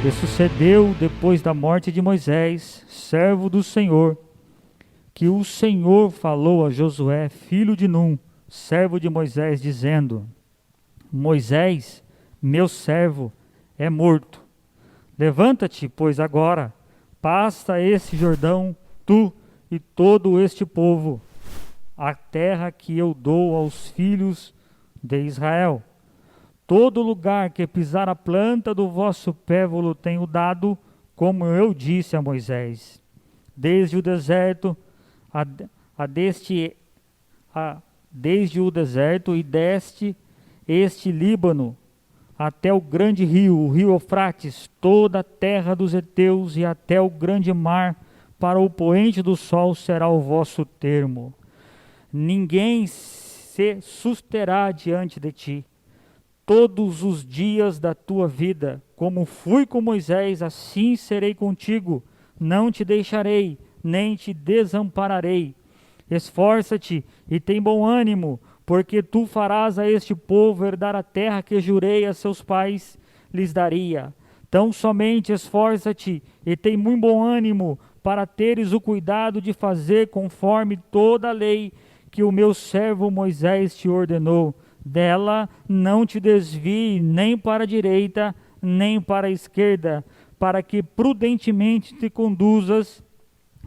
E sucedeu depois da morte de Moisés, servo do Senhor, que o Senhor falou a Josué, filho de Num, servo de Moisés, dizendo: Moisés, meu servo, é morto. Levanta-te, pois agora, passa esse Jordão, tu e todo este povo, a terra que eu dou aos filhos de Israel. Todo lugar que pisar a planta do vosso pé vos tenho dado, como eu disse a Moisés. Desde o deserto, desde o deserto e deste este Líbano, até o grande rio, o rio Eufrates, toda a terra dos heteus e até o grande mar, para o poente do sol será o vosso termo. Ninguém se susterá diante de ti todos os dias da tua vida. Como fui com Moisés, assim serei contigo. Não te deixarei, nem te desampararei. Esforça-te e tem bom ânimo, porque tu farás a este povo herdar a terra que jurei a seus pais lhes daria. Tão somente esforça-te e tem muito bom ânimo, para teres o cuidado de fazer conforme toda a lei que o meu servo Moisés te ordenou. Dela não te desvie nem para a direita, nem para a esquerda, para que prudentemente te conduzas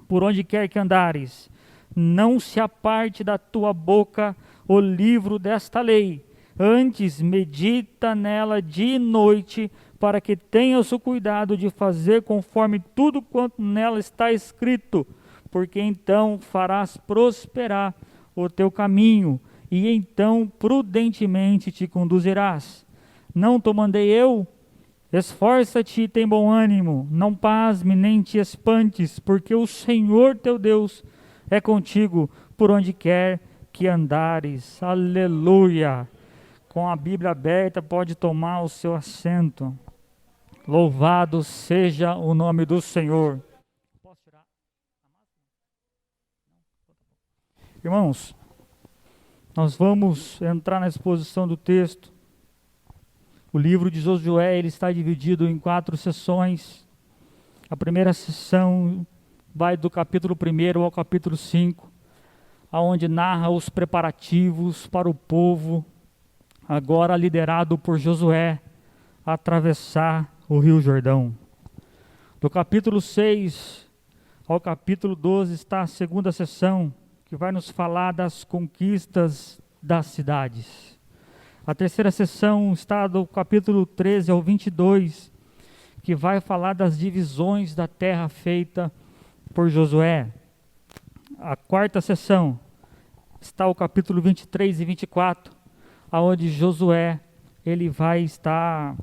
por onde quer que andares. Não se aparte da tua boca o livro desta lei, antes medita nela dia e noite, para que tenhas o cuidado de fazer conforme tudo quanto nela está escrito, porque então farás prosperar o teu caminho, e então prudentemente te conduzirás. Não te mandei eu? Esforça-te e tem bom ânimo, não pasme nem te espantes, porque o Senhor teu Deus é contigo por onde quer que andares. Aleluia! Com a Bíblia aberta, pode tomar o seu assento. Louvado seja o nome do Senhor. Posso tirar a máscara? Irmãos, nós vamos entrar na exposição do texto. O livro de Josué, ele está dividido em 4 sessões. A primeira sessão vai do capítulo 1 ao capítulo 5, aonde narra os preparativos para o povo, agora liderado por Josué, atravessar o Rio Jordão. Do capítulo 6 ao capítulo 12 está a segunda sessão, que vai nos falar das conquistas das cidades. A terceira sessão está do capítulo 13 ao 22, que vai falar das divisões da terra feita por Josué. A quarta sessão está o capítulo 23 e 24, aonde Josué ele vai estar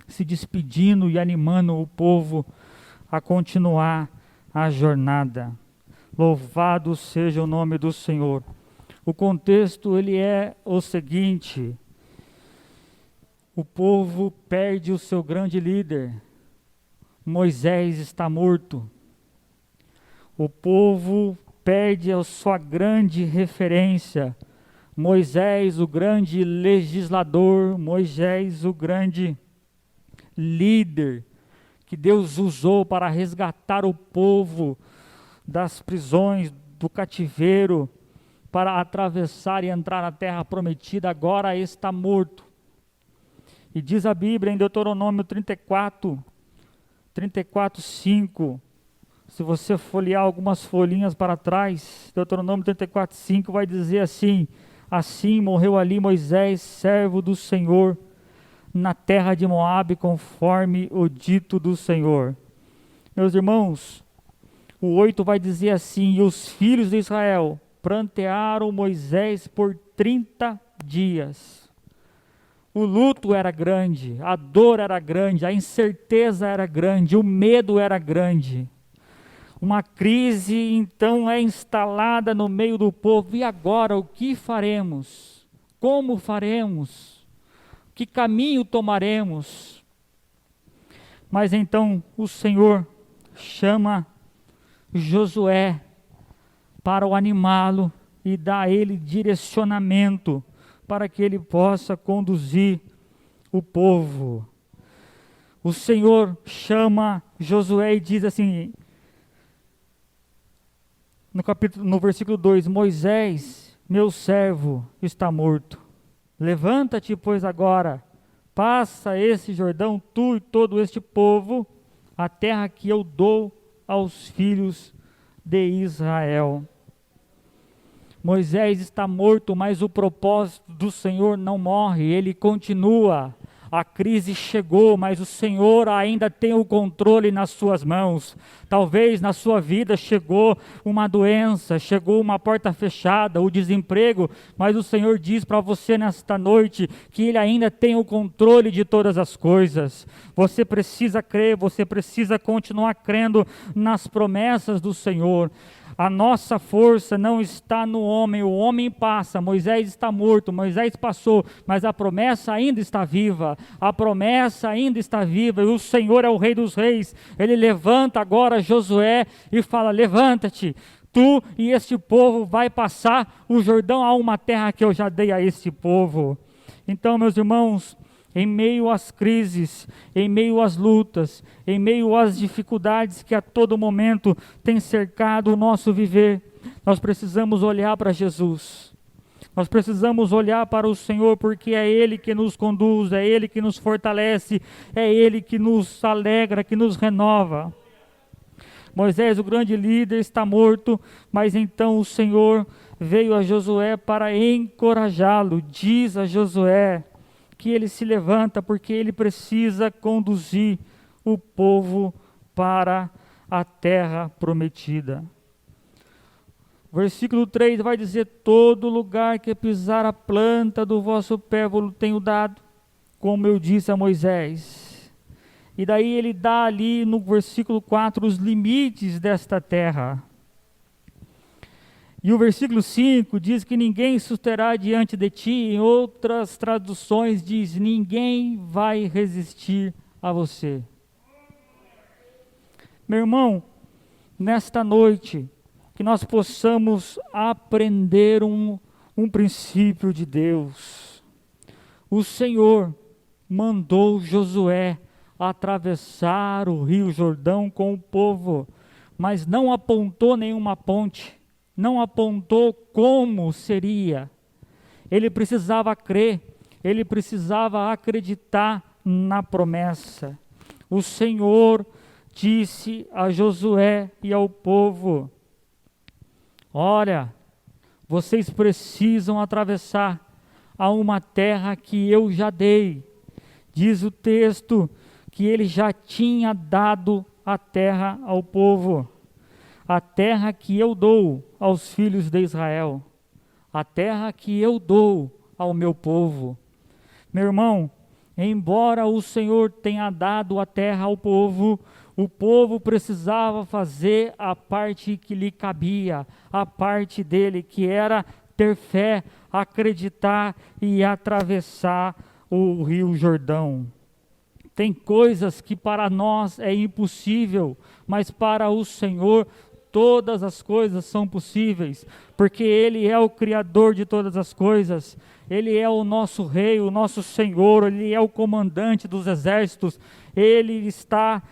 se despedindo e animando o povo a continuar a jornada. Louvado seja o nome do Senhor. O contexto ele é o seguinte: o povo perde o seu grande líder, Moisés está morto. O povo perde a sua grande referência, Moisés, o grande legislador, Moisés, o grande líder que Deus usou para resgatar o povo das prisões, do cativeiro, para atravessar e entrar na terra prometida, agora está morto. E diz a Bíblia em Deuteronômio 34, 5, se você folhear algumas folhinhas para trás, Deuteronômio 34, 5 vai dizer assim: assim morreu ali Moisés, servo do Senhor, na terra de Moabe, conforme o dito do Senhor. Meus irmãos, o 8 vai dizer assim: e os filhos de Israel prantearam Moisés por 30 dias. O luto era grande, a dor era grande, a incerteza era grande, o medo era grande. Uma crise então é instalada no meio do povo. E agora o que faremos? Como faremos? Que caminho tomaremos? Mas então o Senhor chama Josué para o animá-lo e dá a ele direcionamento para que ele possa conduzir o povo. o Senhor chama Josué e diz assim, no versículo 2, Moisés, meu servo, está morto. Levanta-te, pois, agora, passa esse Jordão, tu e todo este povo, a terra que eu dou aos filhos de Israel. Moisés está morto, mas o propósito do Senhor não morre, ele continua. A crise chegou, mas o Senhor ainda tem o controle nas suas mãos. Talvez na sua vida chegou uma doença, chegou uma porta fechada, o desemprego, mas o Senhor diz para você nesta noite que Ele ainda tem o controle de todas as coisas. Você precisa crer, você precisa continuar crendo nas promessas do Senhor. A nossa força não está no homem, o homem passa, Moisés está morto, Moisés passou, mas a promessa ainda está viva, a promessa ainda está viva, e o Senhor é o Rei dos Reis. Ele levanta agora Josué e fala, levanta-te, tu e este povo vai passar o Jordão a uma terra que eu já dei a este povo. Então, meus irmãos, em meio às crises, em meio às lutas, em meio às dificuldades que a todo momento tem cercado o nosso viver, nós precisamos olhar para Jesus. Nós precisamos olhar para o Senhor, porque é Ele que nos conduz, é Ele que nos fortalece, é Ele que nos alegra, que nos renova. Moisés, o grande líder, está morto, mas então o Senhor veio a Josué para encorajá-lo. Diz a Josué que ele se levanta porque ele precisa conduzir o povo para a terra prometida. Versículo 3 vai dizer, todo lugar que pisar a planta do vosso pé vos tenho dado, como eu disse a Moisés. E daí ele dá ali no versículo 4 os limites desta terra. E o versículo 5 diz que ninguém susterá diante de ti. Em outras traduções diz, ninguém vai resistir a você. Meu irmão, nesta noite, que nós possamos aprender um princípio de Deus. O Senhor mandou Josué atravessar o rio Jordão com o povo, mas não apontou nenhuma ponte. Não apontou como seria. Ele precisava crer, ele precisava acreditar na promessa. O Senhor disse a Josué e ao povo, olha, vocês precisam atravessar a uma terra que eu já dei. Diz o texto que ele já tinha dado a terra ao povo. A terra que eu dou aos filhos de Israel, a terra que eu dou ao meu povo. Meu irmão, embora o Senhor tenha dado a terra ao povo, o povo precisava fazer a parte que lhe cabia, a parte dele, que era ter fé, acreditar e atravessar o rio Jordão. Tem coisas que para nós é impossível, mas para o Senhor todas as coisas são possíveis, porque Ele é o Criador de todas as coisas, Ele é o nosso Rei, o nosso Senhor, Ele é o comandante dos exércitos, Ele está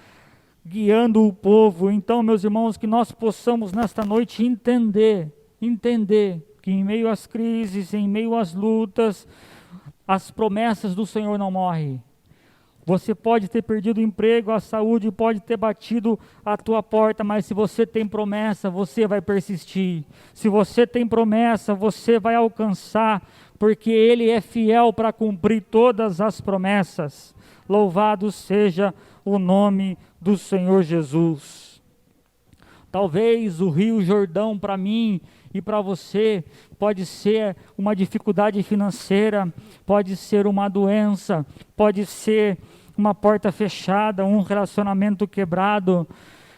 guiando o povo. Então, meus irmãos, que nós possamos nesta noite entender que em meio às crises, em meio às lutas, as promessas do Senhor não morrem. Você pode ter perdido o emprego, a saúde pode ter batido a tua porta, mas se você tem promessa, você vai persistir. Se você tem promessa, você vai alcançar, porque Ele é fiel para cumprir todas as promessas. Louvado seja o nome do Senhor Jesus. Talvez o Rio Jordão para mim e para você pode ser uma dificuldade financeira, pode ser uma doença, pode ser uma porta fechada, um relacionamento quebrado.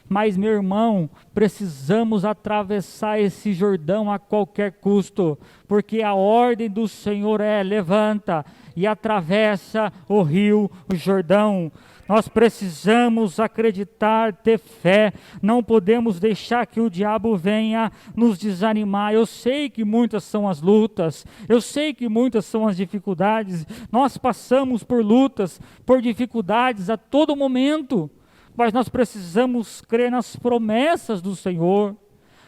Mas, meu irmão, precisamos atravessar esse Jordão a qualquer custo, porque a ordem do Senhor é: levanta e atravessa o rio Jordão. Nós precisamos acreditar, ter fé, não podemos deixar que o diabo venha nos desanimar. Eu sei que muitas são as lutas, eu sei que muitas são as dificuldades, nós passamos por lutas, por dificuldades a todo momento, mas nós precisamos crer nas promessas do Senhor.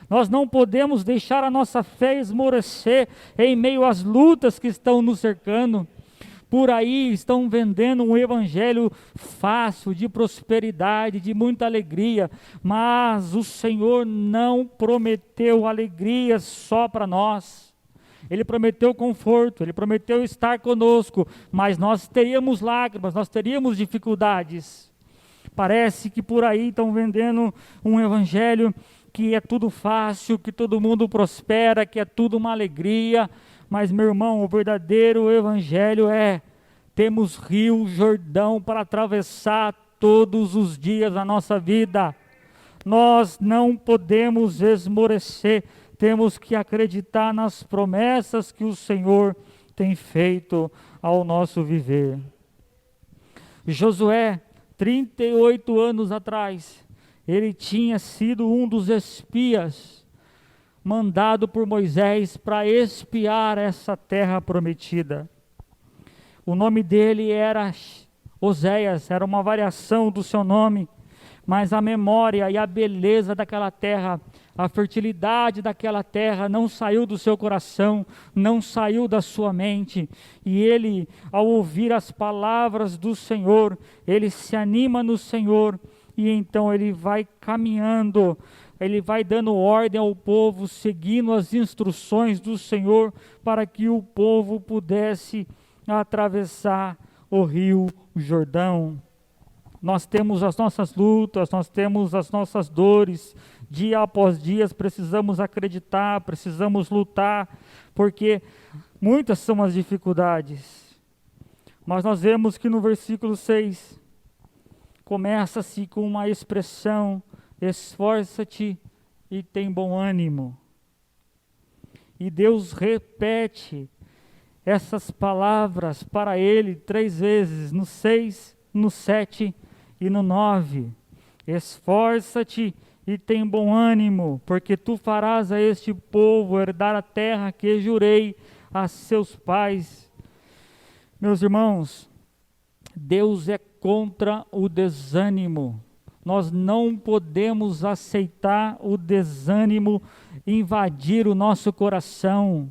Nós não podemos deixar a nossa fé esmorecer em meio às lutas que estão nos cercando. Por aí estão vendendo um evangelho fácil, de prosperidade, de muita alegria, mas o Senhor não prometeu alegria só para nós. Ele prometeu conforto, Ele prometeu estar conosco, mas nós teríamos lágrimas, nós teríamos dificuldades. Parece que por aí estão vendendo um evangelho que é tudo fácil, que todo mundo prospera, que é tudo uma alegria. Mas, meu irmão, o verdadeiro evangelho é: temos rio Jordão para atravessar todos os dias da nossa vida. Nós não podemos esmorecer, temos que acreditar nas promessas que o Senhor tem feito ao nosso viver. Josué, 38 anos atrás, ele tinha sido um dos espias mandado por Moisés para espiar essa terra prometida. O nome dele era Oséias, era uma variação do seu nome, mas a memória e a beleza daquela terra, a fertilidade daquela terra não saiu do seu coração, não saiu da sua mente. E ele, ao ouvir as palavras do Senhor, ele se anima no Senhor, e então ele vai caminhando, ele vai dando ordem ao povo, seguindo as instruções do Senhor, para que o povo pudesse atravessar o rio Jordão. Nós temos as nossas lutas, nós temos as nossas dores, dia após dia precisamos acreditar, precisamos lutar, porque muitas são as dificuldades. Mas nós vemos que no versículo 6, começa-se com uma expressão: esforça-te e tem bom ânimo. E Deus repete essas palavras para ele 3 vezes, no 6, no 7 e no 9. Esforça-te e tem bom ânimo, porque tu farás a este povo herdar a terra que jurei a seus pais. Meus irmãos, Deus é contra o desânimo. Nós não podemos aceitar o desânimo invadir o nosso coração.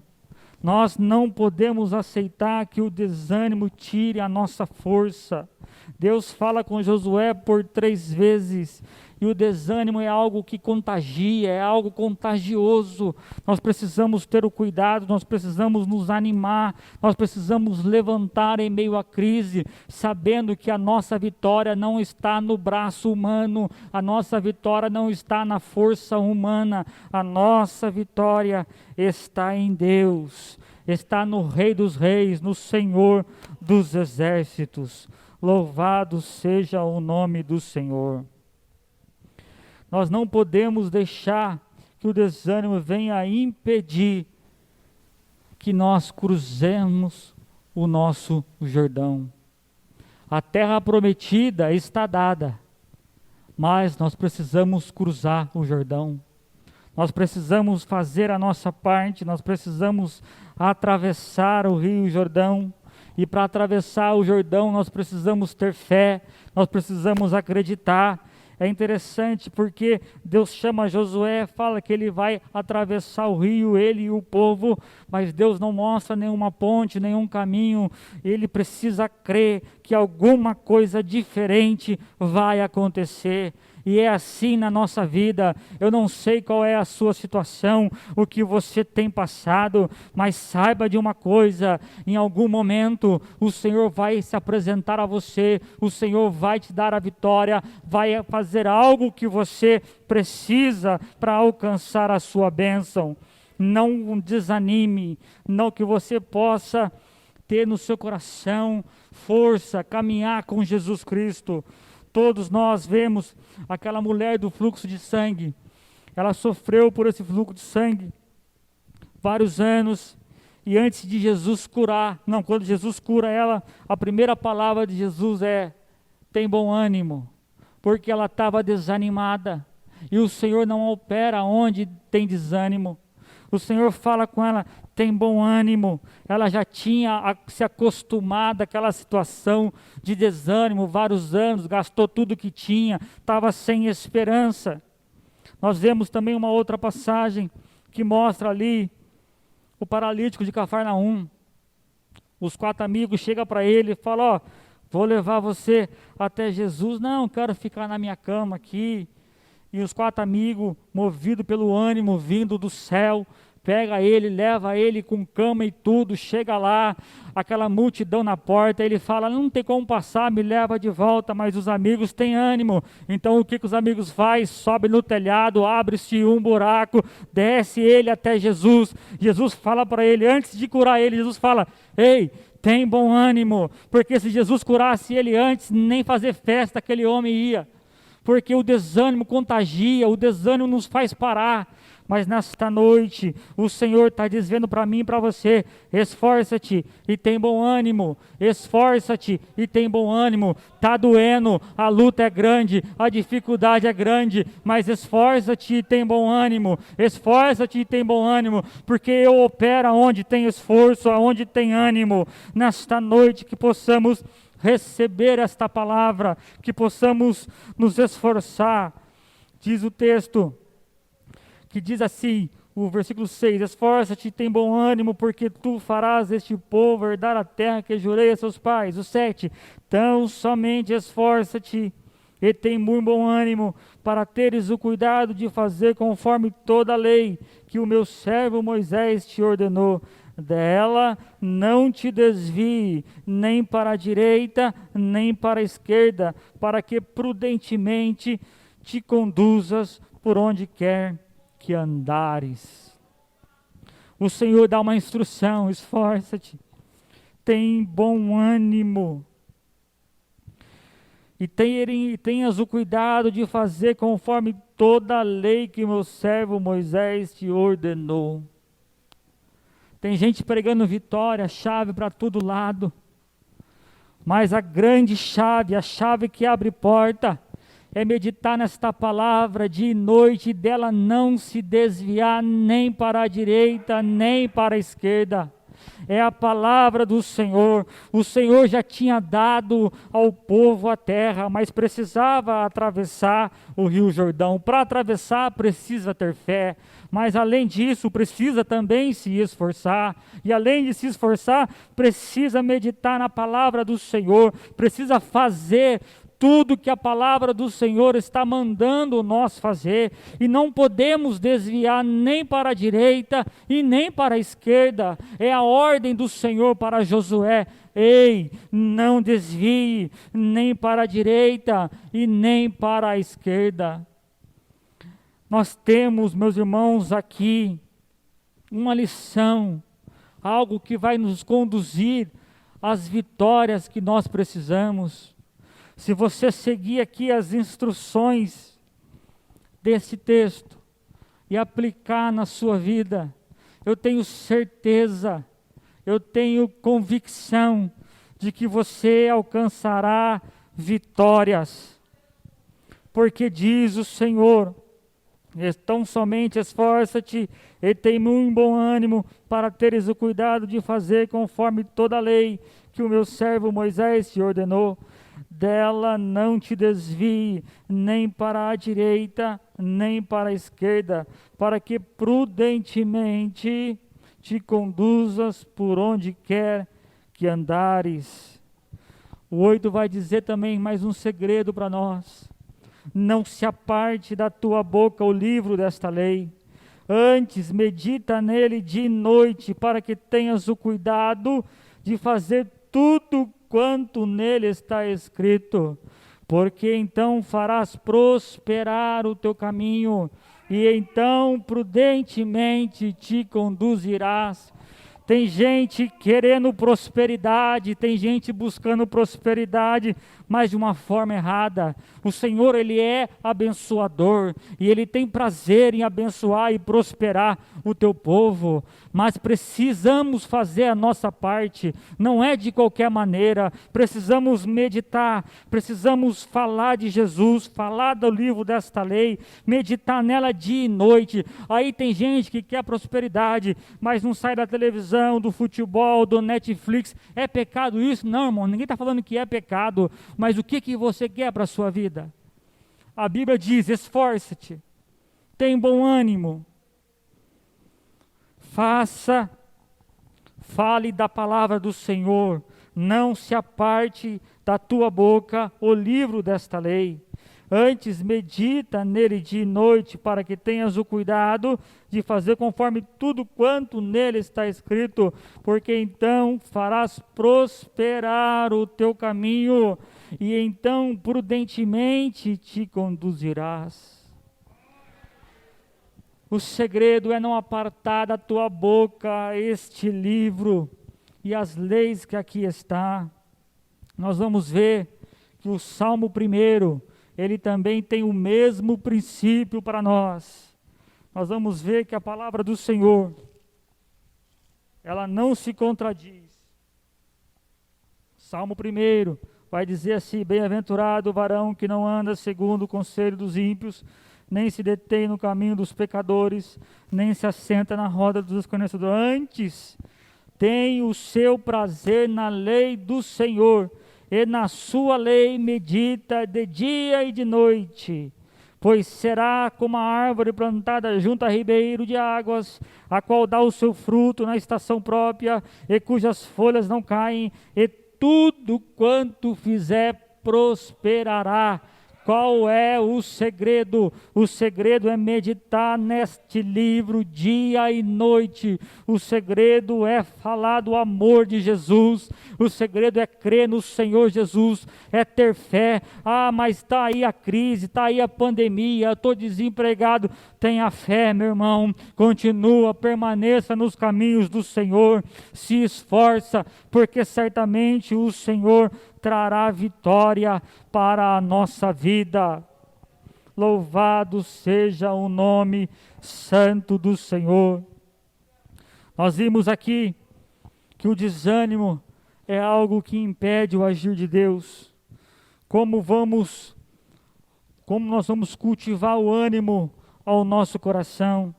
Nós não podemos aceitar que o desânimo tire a nossa força. Deus fala com Josué por 3 vezes, e o desânimo é algo que contagia, é algo contagioso. Nós precisamos ter o cuidado, nós precisamos nos animar, nós precisamos levantar em meio à crise, sabendo que a nossa vitória não está no braço humano, a nossa vitória não está na força humana, a nossa vitória está em Deus, está no Rei dos Reis, no Senhor dos Exércitos. Louvado seja o nome do Senhor. Nós não podemos deixar que o desânimo venha impedir que nós cruzemos o nosso Jordão. A terra prometida está dada, mas nós precisamos cruzar o Jordão. Nós precisamos fazer a nossa parte, nós precisamos atravessar o rio Jordão. E para atravessar o Jordão nós precisamos ter fé, nós precisamos acreditar. É interessante porque Deus chama Josué, fala que ele vai atravessar o rio, ele e o povo, mas Deus não mostra nenhuma ponte, nenhum caminho. Ele precisa crer que alguma coisa diferente vai acontecer. E é assim na nossa vida. Eu não sei qual é a sua situação, o que você tem passado, mas saiba de uma coisa: em algum momento o Senhor vai se apresentar a você, o Senhor vai te dar a vitória, vai fazer algo que você precisa para alcançar a sua bênção. Não desanime, não, que você possa ter no seu coração força, caminhar com Jesus Cristo. Todos nós vemos aquela mulher do fluxo de sangue. Ela sofreu por esse fluxo de sangue vários anos. E antes de Jesus curar, não, quando Jesus cura ela, a primeira palavra de Jesus é: tem bom ânimo, porque ela estava desanimada. E o Senhor não opera onde tem desânimo. O Senhor fala com ela: tem bom ânimo. Ela já tinha se acostumado àquela situação de desânimo, vários anos, gastou tudo que tinha, estava sem esperança. Nós vemos também uma outra passagem que mostra ali o paralítico de Cafarnaum. Os 4 amigos chegam para ele e falam: ó, vou levar você até Jesus. Não, quero ficar na minha cama aqui. E os 4 amigos, movidos pelo ânimo vindo do céu, pega ele, leva ele com cama e tudo, chega lá, aquela multidão na porta, ele fala: não tem como passar, me leva de volta. Mas os amigos têm ânimo. Então o que os amigos fazem? Sobe no telhado, abre-se um buraco, desce ele até Jesus. Jesus fala para ele, antes de curar ele, Jesus fala: ei, tem bom ânimo, porque se Jesus curasse ele antes, nem fazer festa aquele homem ia. Porque o desânimo contagia, o desânimo nos faz parar. Mas nesta noite, o Senhor está dizendo para mim e para você: esforça-te e tem bom ânimo, esforça-te e tem bom ânimo. Está doendo, a luta é grande, a dificuldade é grande, mas esforça-te e tem bom ânimo, esforça-te e tem bom ânimo, porque eu opero onde tem esforço, onde tem ânimo. Nesta noite que possamos receber esta palavra, que possamos nos esforçar. Diz o texto, que diz assim, o versículo 6, esforça-te e tem bom ânimo, porque tu farás este povo herdar a terra que jurei a seus pais. O 7, tão somente esforça-te e tem muito bom ânimo, para teres o cuidado de fazer conforme toda a lei que o meu servo Moisés te ordenou. Dela não te desvie, nem para a direita, nem para a esquerda, para que prudentemente te conduzas por onde quer que andares. O Senhor dá uma instrução: esforça-te, tem bom ânimo, e tenhas o cuidado de fazer conforme toda a lei que meu servo Moisés te ordenou. Tem gente pregando vitória, chave para todo lado, mas a grande chave, a chave que abre porta, é meditar nesta palavra dia e noite, e dela não se desviar nem para a direita, nem para a esquerda. É a palavra do Senhor. O Senhor já tinha dado ao povo a terra, mas precisava atravessar o Rio Jordão. Para atravessar precisa ter fé, mas além disso precisa também se esforçar. E além de se esforçar, precisa meditar na palavra do Senhor, precisa fazer tudo que a palavra do Senhor está mandando nós fazer, e não podemos desviar nem para a direita e nem para a esquerda. É a ordem do Senhor para Josué: ei, não desvie nem para a direita e nem para a esquerda. Nós temos, meus irmãos, aqui uma lição, algo que vai nos conduzir às vitórias que nós precisamos. Se você seguir aqui as instruções desse texto e aplicar na sua vida, eu tenho certeza, eu tenho convicção de que você alcançará vitórias. Porque diz o Senhor: então somente esforça-te e tem muito bom ânimo, para teres o cuidado de fazer conforme toda a lei que o meu servo Moisés te ordenou. Dela não te desvie, nem para a direita, nem para a esquerda, para que prudentemente te conduzas por onde quer que andares. O 8 vai dizer também mais um segredo para nós: não se aparte da tua boca o livro desta lei, antes medita nele dia e noite, para que tenhas o cuidado de fazer tudo quanto nele está escrito, porque então farás prosperar o teu caminho, e então prudentemente te conduzirás. Tem gente querendo prosperidade, tem gente buscando prosperidade, mas de uma forma errada. O Senhor, Ele é abençoador e Ele tem prazer em abençoar e prosperar o teu povo, mas precisamos fazer a nossa parte, não é de qualquer maneira. Precisamos meditar, precisamos falar de Jesus, falar do livro desta lei, meditar nela dia e noite. Aí tem gente que quer prosperidade, mas não sai da televisão, do futebol, do Netflix. É pecado isso? Não, irmão, ninguém está falando que é pecado, mas o que você quer para a sua vida? A Bíblia diz: esforce-te, tem bom ânimo, fale da palavra do Senhor, não se aparte da tua boca o livro desta lei. Antes medita nele dia e noite, para que tenhas o cuidado de fazer conforme tudo quanto nele está escrito, porque então farás prosperar o teu caminho, e então prudentemente te conduzirás. O segredo é não apartar da tua boca este livro e as leis que aqui está. Nós vamos ver que o Salmo 1, ele também tem o mesmo princípio para nós. Nós vamos ver que a palavra do Senhor, ela não se contradiz. Salmo 1 vai dizer assim: bem-aventurado o varão que não anda segundo o conselho dos ímpios, nem se detém no caminho dos pecadores, nem se assenta na roda dos desconhecedores. Antes, tem o seu prazer na lei do Senhor, e na sua lei medita de dia e de noite. Pois será como a árvore plantada junto a ribeiro de águas, a qual dá o seu fruto na estação própria, e cujas folhas não caem, e tudo quanto fizer prosperará. Qual é o segredo? O segredo é meditar neste livro dia e noite. O segredo é falar do amor de Jesus. O segredo é crer no Senhor Jesus, é ter fé. Ah, mas está aí a crise, está aí a pandemia, eu estou desempregado. Tenha fé, meu irmão. Continua, permaneça nos caminhos do Senhor. Se esforça, porque certamente o Senhor trará vitória para a nossa vida. Louvado seja o nome santo do Senhor. Nós vimos aqui que o desânimo é algo que impede o agir de Deus. Como nós vamos cultivar o ânimo ao nosso coração?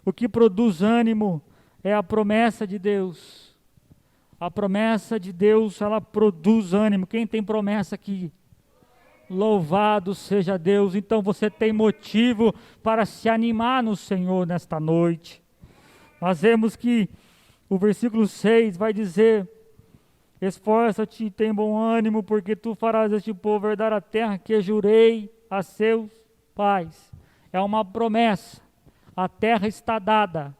O que produz ânimo é a promessa de Deus. A promessa de Deus, ela produz ânimo. Quem tem promessa aqui? Louvado seja Deus. Então você tem motivo para se animar no Senhor nesta noite. Nós vemos que o versículo 6 vai dizer: esforça-te e tem bom ânimo, porque tu farás este povo herdar a terra que jurei a seus pais. É uma promessa. A terra está dada.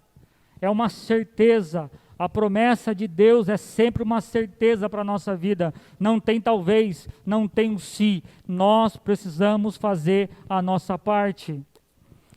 É uma certeza. A promessa de Deus é sempre uma certeza para a nossa vida. Não tem talvez, não tem o se. Nós precisamos fazer a nossa parte.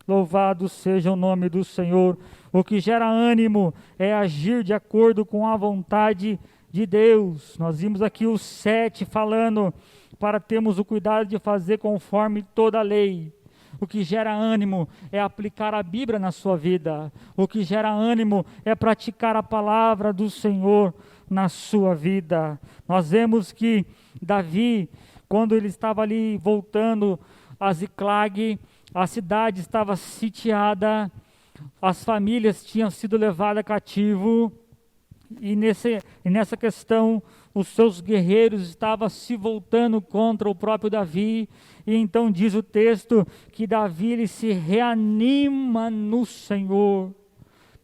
Louvado seja o nome do Senhor. O que gera ânimo é agir de acordo com a vontade de Deus. Nós vimos aqui o 7 falando para termos o cuidado de fazer conforme toda a lei. O que gera ânimo é aplicar a Bíblia na sua vida. O que gera ânimo é praticar a palavra do Senhor na sua vida. Nós vemos que Davi, quando ele estava ali voltando a Ziclag, a cidade estava sitiada, as famílias tinham sido levadas cativo, e nessa questão os seus guerreiros estavam se voltando contra o próprio Davi, e então diz o texto que Davi ele se reanima no Senhor.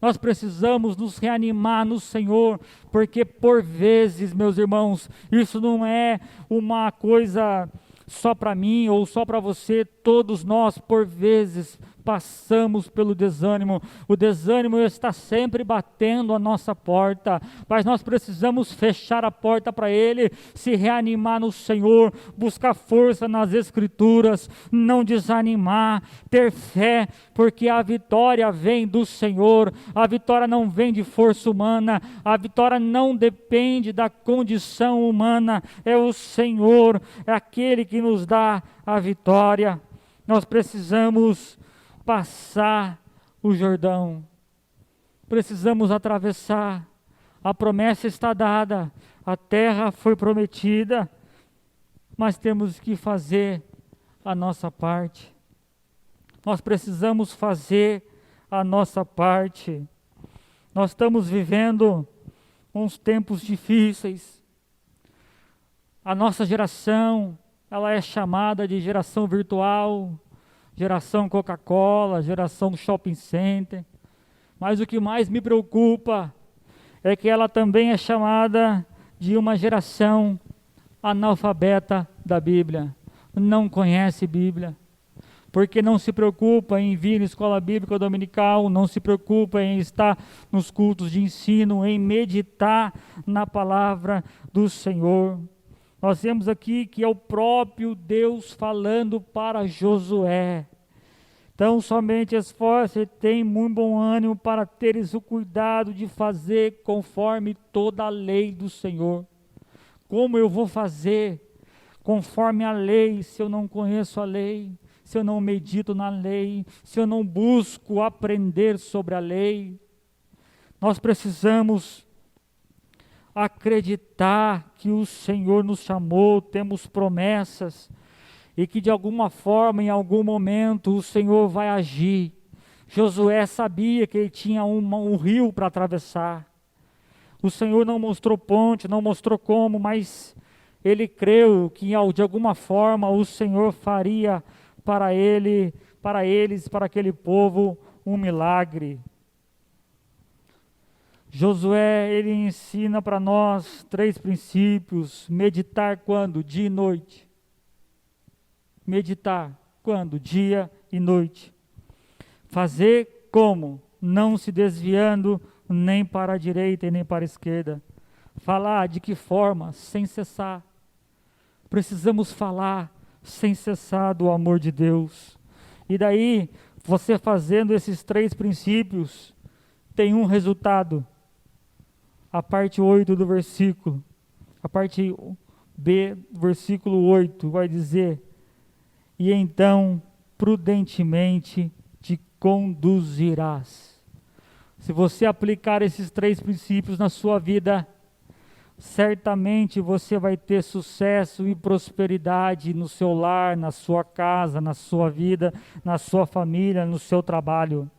Nós precisamos nos reanimar no Senhor, porque por vezes, meus irmãos, isso não é uma coisa só para mim ou só para você. Todos nós, por vezes, passamos pelo desânimo. O desânimo está sempre batendo a nossa porta, mas nós precisamos fechar a porta para ele, se reanimar no Senhor, buscar força nas Escrituras, não desanimar, ter fé, porque a vitória vem do Senhor. A vitória não vem de força humana, a vitória não depende da condição humana, é o Senhor, é aquele que nos dá a vitória. Nós precisamos passar o Jordão, precisamos atravessar. A promessa está dada, a terra foi prometida, mas temos que fazer a nossa parte. Nós precisamos fazer a nossa parte. Nós estamos vivendo uns tempos difíceis. A nossa geração, ela é chamada de geração virtual, geração Coca-Cola, geração shopping center. Mas o que mais me preocupa é que ela também é chamada de uma geração analfabeta da Bíblia. Não conhece Bíblia, porque não se preocupa em vir na escola bíblica dominical, não se preocupa em estar nos cultos de ensino, em meditar na palavra do Senhor. Nós vemos aqui que é o próprio Deus falando para Josué. Então, somente esforce e tem muito bom ânimo para teres o cuidado de fazer conforme toda a lei do Senhor. Como eu vou fazer conforme a lei se eu não conheço a lei? Se eu não medito na lei, se eu não busco aprender sobre a lei? Nós precisamos acreditar que o Senhor nos chamou, temos promessas, e que de alguma forma, em algum momento, o Senhor vai agir. Josué sabia que ele tinha um rio para atravessar. O Senhor não mostrou ponte, não mostrou como, mas ele creu que de alguma forma o Senhor faria para eles, para aquele povo, um milagre. Josué, ele ensina para nós 3 princípios: meditar quando? Dia e noite. Meditar quando? Dia e noite. Fazer como? Não se desviando nem para a direita e nem para a esquerda. Falar de que forma? Sem cessar. Precisamos falar sem cessar do amor de Deus. E daí, você fazendo esses 3 princípios, tem um resultado. A parte 8 do versículo, a parte B, versículo 8, vai dizer: e então prudentemente te conduzirás. Se você aplicar esses 3 princípios na sua vida, certamente você vai ter sucesso e prosperidade no seu lar, na sua casa, na sua vida, na sua família, no seu trabalho.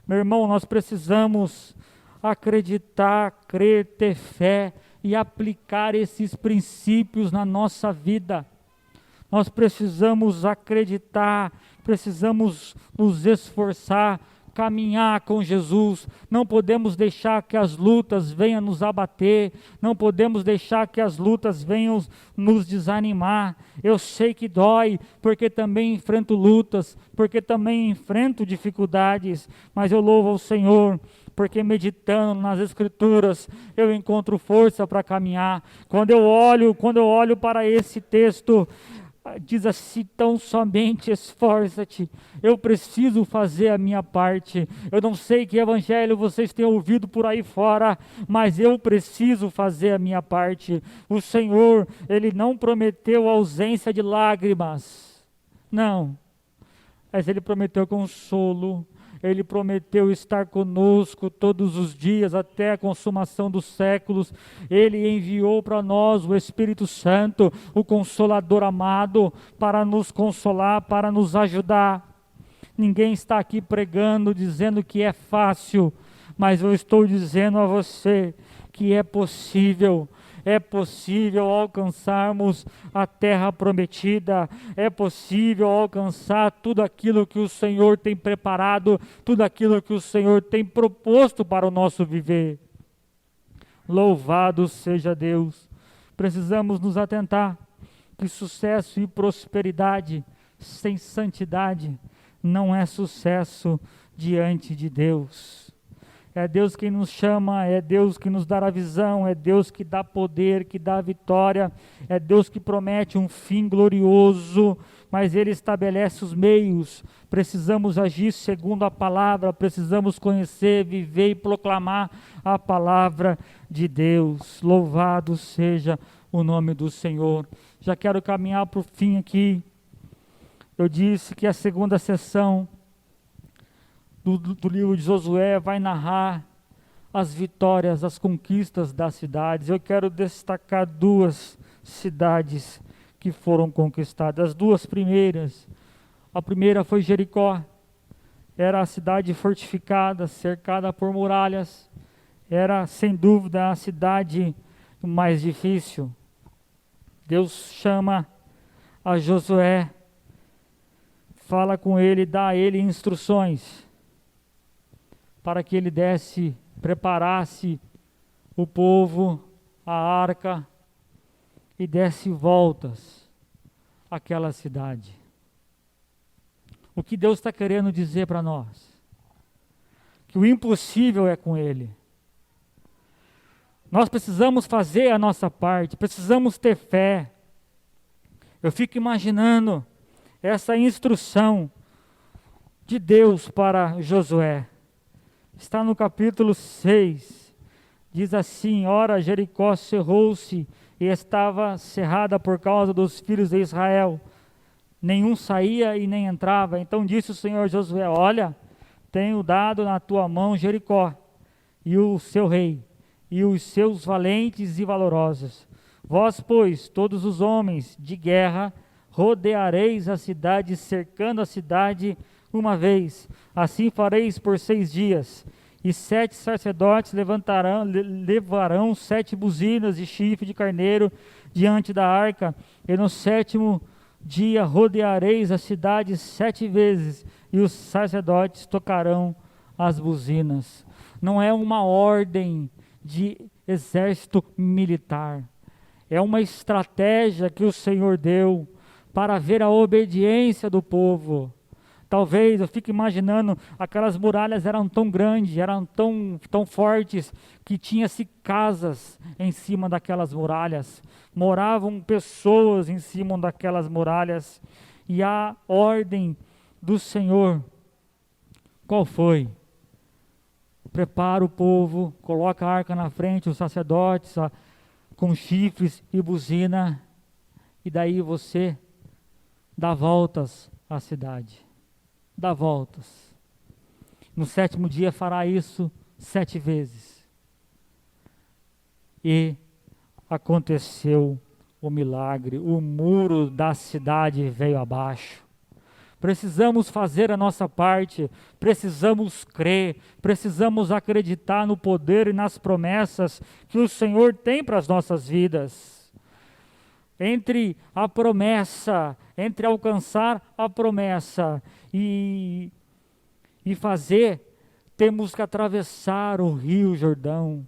Meu irmão, nós precisamos acreditar, crer, ter fé e aplicar esses princípios na nossa vida. Nós precisamos acreditar, precisamos nos esforçar, caminhar com Jesus. Não podemos deixar que as lutas venham nos abater, não podemos deixar que as lutas venham nos desanimar. Eu sei que dói, porque também enfrento lutas, porque também enfrento dificuldades, mas eu louvo ao Senhor, porque meditando nas Escrituras, eu encontro força para caminhar. Quando eu olho para esse texto, diz assim: tão somente esforça-te. Eu preciso fazer a minha parte. Eu não sei que evangelho vocês têm ouvido por aí fora, mas eu preciso fazer a minha parte. O Senhor, Ele não prometeu ausência de lágrimas, não, mas Ele prometeu consolo. Ele prometeu estar conosco todos os dias até a consumação dos séculos. Ele enviou para nós o Espírito Santo, o Consolador amado, para nos consolar, para nos ajudar. Ninguém está aqui pregando, dizendo que é fácil, mas eu estou dizendo a você que é possível. É possível alcançarmos a terra prometida, é possível alcançar tudo aquilo que o Senhor tem preparado, tudo aquilo que o Senhor tem proposto para o nosso viver. Louvado seja Deus! Precisamos nos atentar que sucesso e prosperidade sem santidade não é sucesso diante de Deus. É Deus quem nos chama, é Deus que nos dá a visão, é Deus que dá poder, que dá vitória, é Deus que promete um fim glorioso, mas Ele estabelece os meios. Precisamos agir segundo a palavra, precisamos conhecer, viver e proclamar a palavra de Deus. Louvado seja o nome do Senhor. Já quero caminhar para o fim aqui. Eu disse que a segunda sessão do livro de Josué vai narrar as vitórias, as conquistas das cidades. Eu quero destacar 2 cidades que foram conquistadas. As 2 primeiras. A primeira foi Jericó. Era a cidade fortificada, cercada por muralhas. Era, sem dúvida, a cidade mais difícil. Deus chama a Josué, fala com ele, dá a ele instruções para que ele preparasse o povo, a arca, e desse voltas àquela cidade. O que Deus está querendo dizer para nós? Que o impossível é com Ele. Nós precisamos fazer a nossa parte, precisamos ter fé. Eu fico imaginando essa instrução de Deus para Josué. Está no capítulo 6, diz assim: ora, Jericó cerrou-se e estava cerrada por causa dos filhos de Israel. Nenhum saía e nem entrava. Então disse o Senhor a Josué: olha, tenho dado na tua mão Jericó, e o seu rei, e os seus valentes e valorosos. Vós, pois, todos os homens de guerra, rodeareis a cidade, cercando a cidade uma vez. Assim fareis por 6 dias. E 7 sacerdotes levarão 7 buzinas de chifre de carneiro diante da arca. E no 7º dia rodeareis a cidade 7 vezes. E os sacerdotes tocarão as buzinas. Não é uma ordem de exército militar. É uma estratégia que o Senhor deu para ver a obediência do povo. Talvez, eu fico imaginando, aquelas muralhas eram tão grandes, eram tão fortes, que tinha-se casas em cima daquelas muralhas. Moravam pessoas em cima daquelas muralhas. E a ordem do Senhor, qual foi? Prepara o povo, coloca a arca na frente, os sacerdotes com chifres e buzina, e daí você dá voltas à cidade. Dá voltas. No 7º dia fará isso 7 vezes. E aconteceu o milagre. O muro da cidade veio abaixo. Precisamos fazer a nossa parte, precisamos crer, precisamos acreditar no poder e nas promessas que o Senhor tem para as nossas vidas. Entre a promessa, entre alcançar a promessa e fazer, temos que atravessar o Rio Jordão.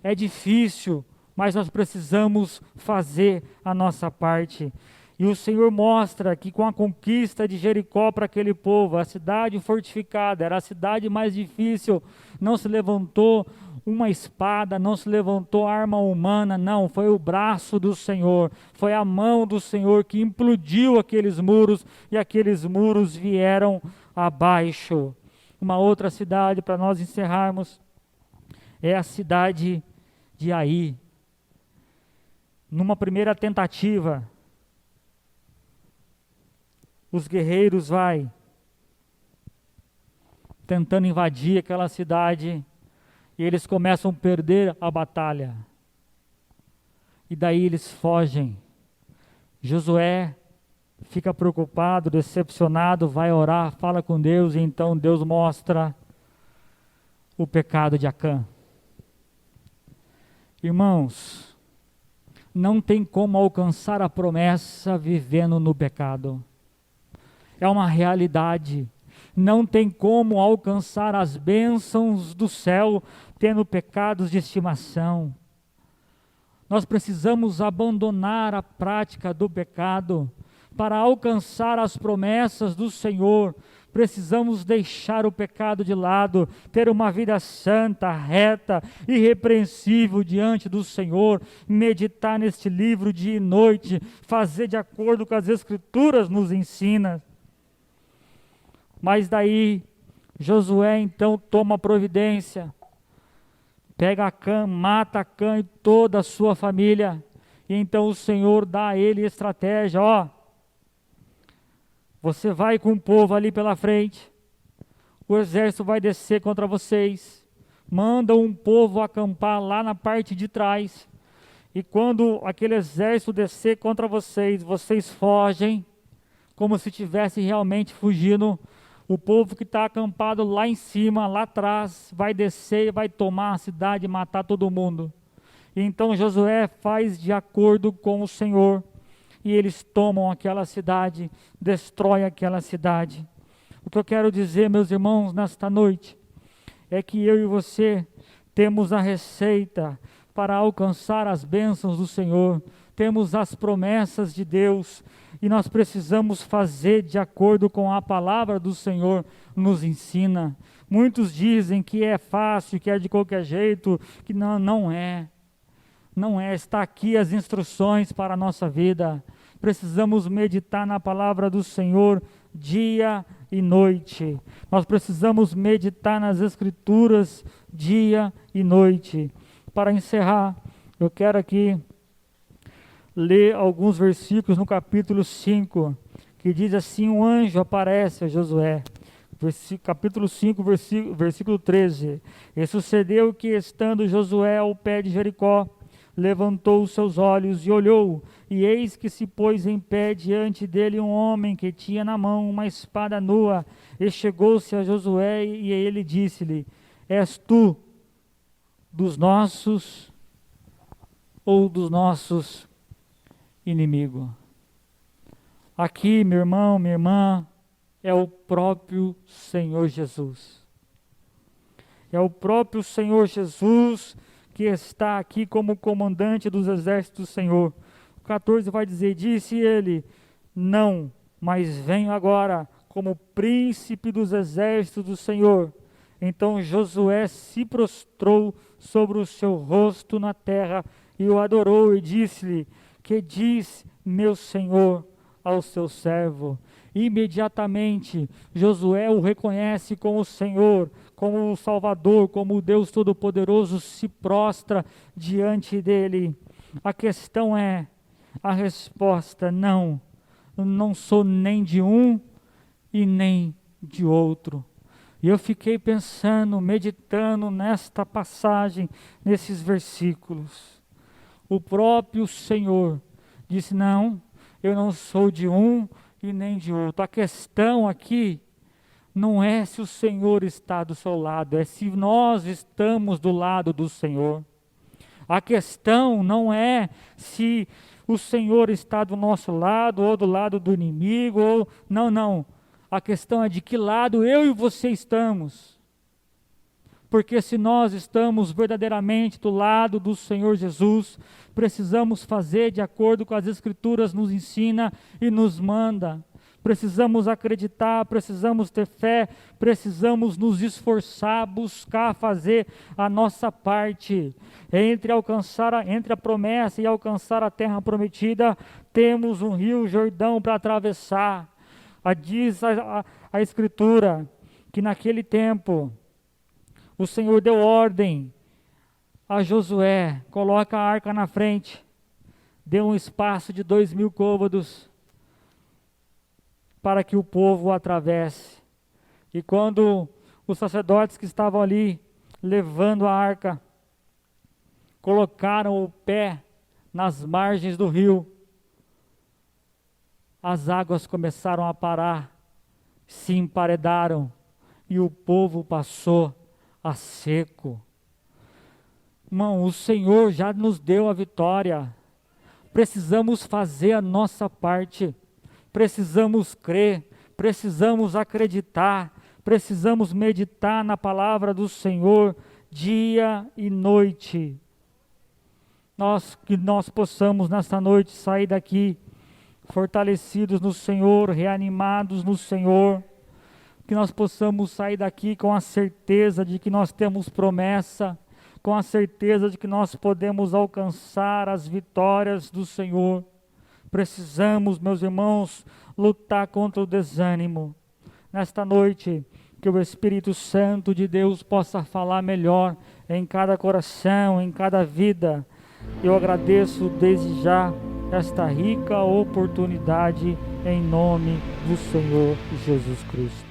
É difícil, mas nós precisamos fazer a nossa parte. E o Senhor mostra que com a conquista de Jericó para aquele povo, a cidade fortificada, era a cidade mais difícil, não se levantou uma espada, não se levantou arma humana, não, foi o braço do Senhor, foi a mão do Senhor que implodiu aqueles muros e aqueles muros vieram abaixo. Uma outra cidade, para nós encerrarmos, é a cidade de Ai. Numa primeira tentativa, os guerreiros vai tentando invadir aquela cidade e eles começam a perder a batalha. E daí eles fogem. Josué fica preocupado, decepcionado, vai orar, fala com Deus e então Deus mostra o pecado de Acã. Irmãos, não tem como alcançar a promessa vivendo no pecado. É uma realidade. Não tem como alcançar as bênçãos do céu tendo pecados de estimação. Nós precisamos abandonar a prática do pecado para alcançar as promessas do Senhor, Precisamos deixar o pecado de lado, ter uma vida santa, reta, irrepreensível diante do Senhor, meditar neste livro dia e noite, fazer de acordo com as Escrituras nos ensina. Mas daí, Josué então toma providência, pega Acã, mata Acã e toda a sua família, e então o Senhor dá a ele estratégia, você vai com o povo ali pela frente, o exército vai descer contra vocês, manda um povo acampar lá na parte de trás, e quando aquele exército descer contra vocês, vocês fogem, como se estivessem realmente fugindo. O povo que está acampado lá em cima, lá atrás, vai descer e vai tomar a cidade e matar todo mundo. E então Josué faz de acordo com o Senhor, e eles tomam aquela cidade, destroem aquela cidade. O que eu quero dizer, meus irmãos, nesta noite, é que eu e você temos a receita para alcançar as bênçãos do Senhor, temos as promessas de Deus, e nós precisamos fazer de acordo com a palavra do Senhor nos ensina. Muitos dizem que é fácil, que é de qualquer jeito, que não é. Não é, está aqui as instruções para a nossa vida. Precisamos meditar na palavra do Senhor dia e noite. Nós precisamos meditar nas Escrituras dia e noite. Para encerrar, eu quero aqui ler alguns versículos no capítulo 5, que diz assim: um anjo aparece a Josué. Capítulo 5, versículo 13. E sucedeu que, estando Josué ao pé de Jericó, levantou os seus olhos e olhou, e eis que se pôs em pé diante dele um homem que tinha na mão uma espada nua, e chegou-se a Josué, e ele disse-lhe: és tu dos nossos ou dos nossos inimigos? Aqui, meu irmão, minha irmã, é o próprio Senhor Jesus. É o próprio Senhor Jesus que está aqui como comandante dos exércitos do Senhor. O 14 vai dizer: disse ele, não, mas venho agora como príncipe dos exércitos do Senhor. Então Josué se prostrou sobre o seu rosto na terra e o adorou e disse-lhe: que diz meu Senhor ao seu servo? Imediatamente Josué o reconhece como o Senhor, como o Salvador, como o Deus Todo-Poderoso, se prostra diante dele. A questão é, a resposta: não sou nem de um e nem de outro. E eu fiquei pensando, meditando nesta passagem, nesses versículos. O próprio Senhor disse: não, eu não sou de um e nem de outro. A questão aqui não é se o Senhor está do seu lado, é se nós estamos do lado do Senhor. A questão não é se o Senhor está do nosso lado ou do lado do inimigo, não. A questão é de que lado eu e você estamos. Porque se nós estamos verdadeiramente do lado do Senhor Jesus, precisamos fazer de acordo com as Escrituras nos ensina e nos manda. Precisamos acreditar, precisamos ter fé, precisamos nos esforçar, buscar fazer a nossa parte. Entre a promessa e alcançar a terra prometida, temos um rio Jordão para atravessar. Diz a Escritura que naquele tempo o Senhor deu ordem a Josué: coloca a arca na frente, deu um espaço de 2.000 côvados para que o povo atravesse. E quando os sacerdotes que estavam ali levando a arca colocaram o pé nas margens do rio, as águas começaram a parar, se emparedaram e o povo passou a seco. Irmão, o Senhor já nos deu a vitória. Precisamos fazer a nossa parte. Precisamos crer, precisamos acreditar, precisamos meditar na palavra do Senhor dia e noite. Que nós possamos nesta noite sair daqui fortalecidos no Senhor, reanimados no Senhor, que nós possamos sair daqui com a certeza de que nós temos promessa, com a certeza de que nós podemos alcançar as vitórias do Senhor. Precisamos, meus irmãos, lutar contra o desânimo. Nesta noite, que o Espírito Santo de Deus possa falar melhor em cada coração, em cada vida. Eu agradeço desde já esta rica oportunidade em nome do Senhor Jesus Cristo.